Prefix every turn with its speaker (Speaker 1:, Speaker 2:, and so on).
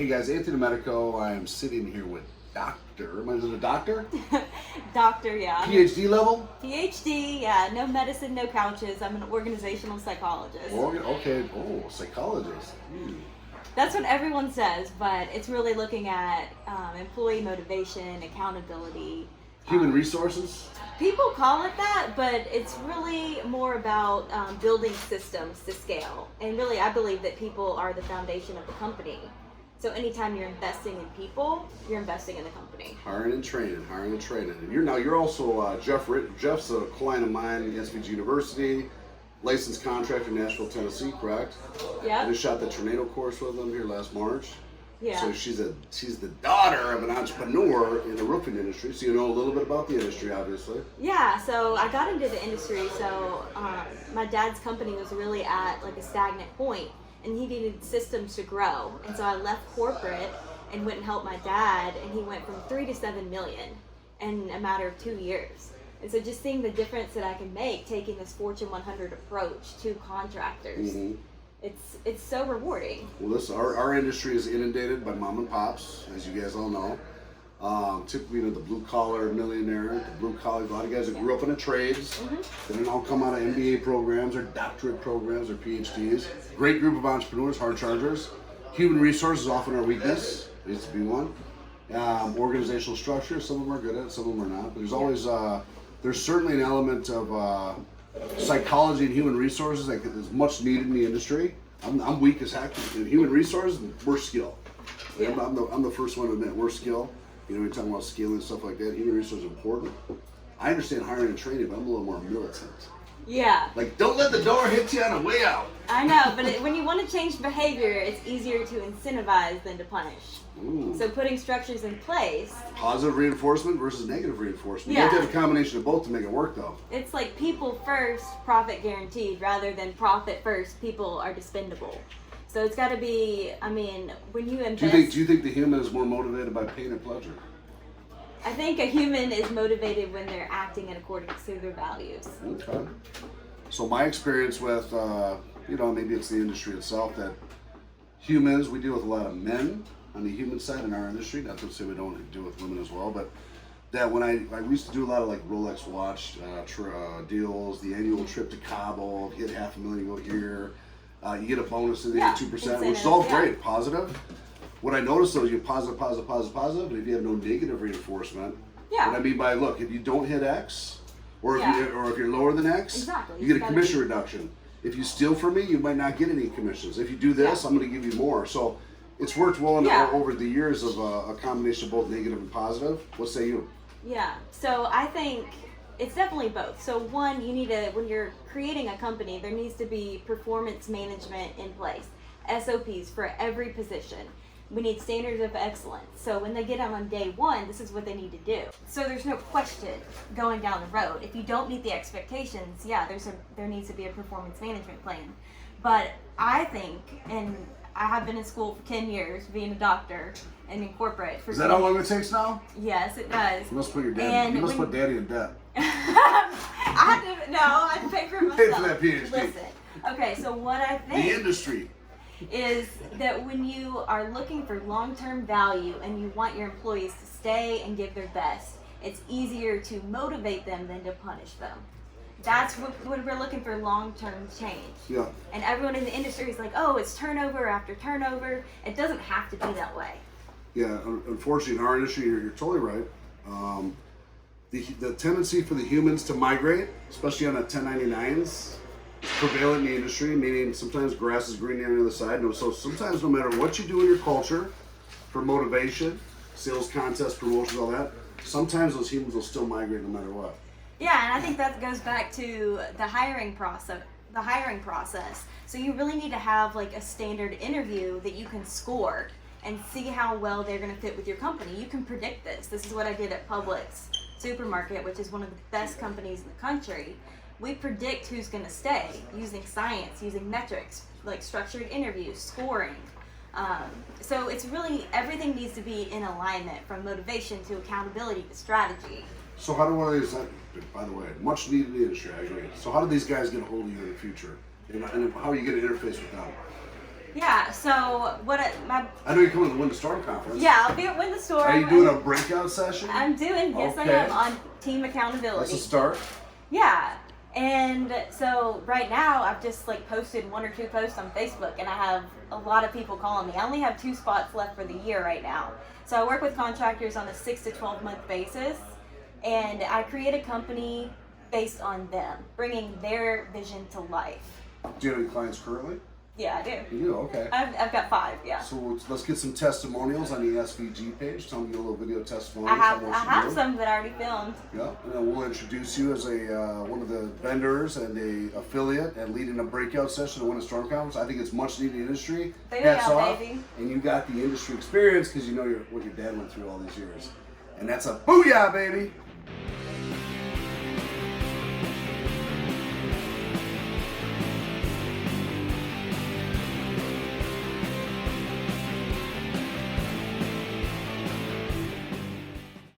Speaker 1: Hey guys, Anthony Delmedico. I am sitting here with Doctor. Is it a doctor?
Speaker 2: Doctor, yeah.
Speaker 1: PhD level?
Speaker 2: PhD, yeah. No medicine, no couches. I'm an organizational psychologist.
Speaker 1: Okay. Oh, psychologist.
Speaker 2: That's what everyone says, but it's really looking at employee motivation, accountability.
Speaker 1: Human resources?
Speaker 2: People call it that, but it's really more about building systems to scale. And really, I believe that people are the foundation of the company. So anytime you're investing in people, you're investing in the company.
Speaker 1: Hiring and training. And you're also Jeff's a client of mine at SVG University, licensed contractor in Nashville, Tennessee, correct?
Speaker 2: Yeah.
Speaker 1: I just shot the tornado course with him here last March.
Speaker 2: Yeah.
Speaker 1: So she's the daughter of an entrepreneur in the roofing industry, so you know a little bit about the industry, obviously.
Speaker 2: Yeah, so I got into the industry, so my dad's company was really at like a stagnant point, and he needed systems to grow. And so I left corporate and went and helped my dad, and he went from 3 to 7 million in a matter of 2 years. And so just seeing the difference that I can make taking this Fortune 100 approach to contractors. Mm-hmm. It's so rewarding.
Speaker 1: Well, our industry is inundated by mom and pops, as you guys all know. Typically, the blue collar millionaire, the blue collar. A lot of guys that grew up in the trades. Mm-hmm. They didn't all come out of MBA programs or doctorate programs or PhDs. Great group of entrepreneurs, hard chargers. Human resources is often our weakness. It needs to be one. Organizational structure. Some of them are good at it, some of them are not. But there's always there's certainly an element of psychology and human resources that is much needed in the industry. I'm weak as heck in human resources. We're skill. Yeah. I'm the first one to admit we're skill. You know, we're talking about skill and stuff like that. Human resources is important. I understand hiring and training, but I'm a little more militant.
Speaker 2: Yeah.
Speaker 1: Like, don't let the door hit you on the way out.
Speaker 2: I know, but when you want to change behavior, it's easier to incentivize than to punish. Ooh. So putting structures in place.
Speaker 1: Positive reinforcement versus negative reinforcement. Yeah. You have to have a combination of both to make it work, though.
Speaker 2: It's like people first, profit guaranteed, rather than profit first, people are dispendable. So it's got to be, when you invest...
Speaker 1: Do you think the human is more motivated by pain or pleasure?
Speaker 2: I think a human is motivated when they're acting in accordance to their values.
Speaker 1: Okay. So my experience with, maybe it's the industry itself, that humans, we deal with a lot of men on the human side in our industry. Not to say we don't deal with women as well, but that when I used to do a lot of like Rolex watch deals, the annual trip to Cabo, hit $500,000, go here. You get a bonus of the 2%, which is all great, positive. What I noticed though is you positive, and if you have no negative reinforcement, what I mean by, look, if you don't hit X, or if you're lower than X,
Speaker 2: exactly.
Speaker 1: you get a commission reduction. If you steal from me, you might not get any commissions. If you do this, I'm going to give you more. So it's worked well over the years of a combination of both negative and positive. What say you?
Speaker 2: Yeah, so I think it's definitely both. So one, when you're creating a company, there needs to be performance management in place. SOPs for every position. We need standards of excellence. So when they get on day one, this is what they need to do. So there's no question going down the road. If you don't meet the expectations, there needs to be a performance management plan. But I think, and I have been in school for 10 years, being a doctor and in corporate.
Speaker 1: Is that how long it takes now?
Speaker 2: Yes, it does.
Speaker 1: You must put your dad. You must put daddy in debt.
Speaker 2: I had to pay for myself.
Speaker 1: Pay for that PhD.
Speaker 2: Listen. Okay, so what I think.
Speaker 1: The industry.
Speaker 2: Is that when you are looking for long-term value and you want your employees to stay and give their best, it's easier to motivate them than to punish them. That's when we're looking for long-term change. Yeah. And everyone in the industry is like, oh, it's turnover after turnover. It doesn't have to be that way.
Speaker 1: Yeah, unfortunately in our industry, you're totally right. The tendency for the humans to migrate, especially on the 1099s, prevalent in the industry, meaning sometimes grass is greener on the other side. So sometimes no matter what you do in your culture for motivation, sales contests, promotions, all that, sometimes those humans will still migrate no matter what.
Speaker 2: Yeah, and I think that goes back to the hiring process. So you really need to have like a standard interview that you can score and see how well they're going to fit with your company. You can predict this. This is what I did at Publix Supermarket, which is one of the best companies in the country. We predict who's going to stay using science, using metrics, like structured interviews, scoring. So it's really, everything needs to be in alignment, from motivation to accountability to strategy.
Speaker 1: So how do one of these, by the way, much needed in the industry, I agree. So how do these guys get a hold of you in the future? And how are you going to interface with them?
Speaker 2: Yeah. So
Speaker 1: I know you're coming to the Win the Storm conference.
Speaker 2: Yeah, I'll be at Win the Storm.
Speaker 1: Are you doing a breakout session?
Speaker 2: I'm doing. Yes,
Speaker 1: Okay.
Speaker 2: I am on team accountability.
Speaker 1: That's a start.
Speaker 2: Yeah. And so right now I've just like posted 1 or 2 posts on Facebook, and I have a lot of people calling me. I only have 2 spots left for the year right now. So I work with contractors on a 6 to 12 month basis, and I create a company based on them, bringing their vision to life.
Speaker 1: Do you have any clients currently?
Speaker 2: Yeah, I do.
Speaker 1: You do, okay.
Speaker 2: I've got 5, yeah.
Speaker 1: So let's get some testimonials on the SVG page. Tell me a little video testimonial.
Speaker 2: I have some that I already filmed.
Speaker 1: Yeah, and then we'll introduce you as a one of the vendors and a affiliate and leading a breakout session to Win a Storm Conference. I think it's much needed industry. Hats off.
Speaker 2: Baby.
Speaker 1: And you got the industry experience because you know what your dad went through all these years. And that's a booyah, baby!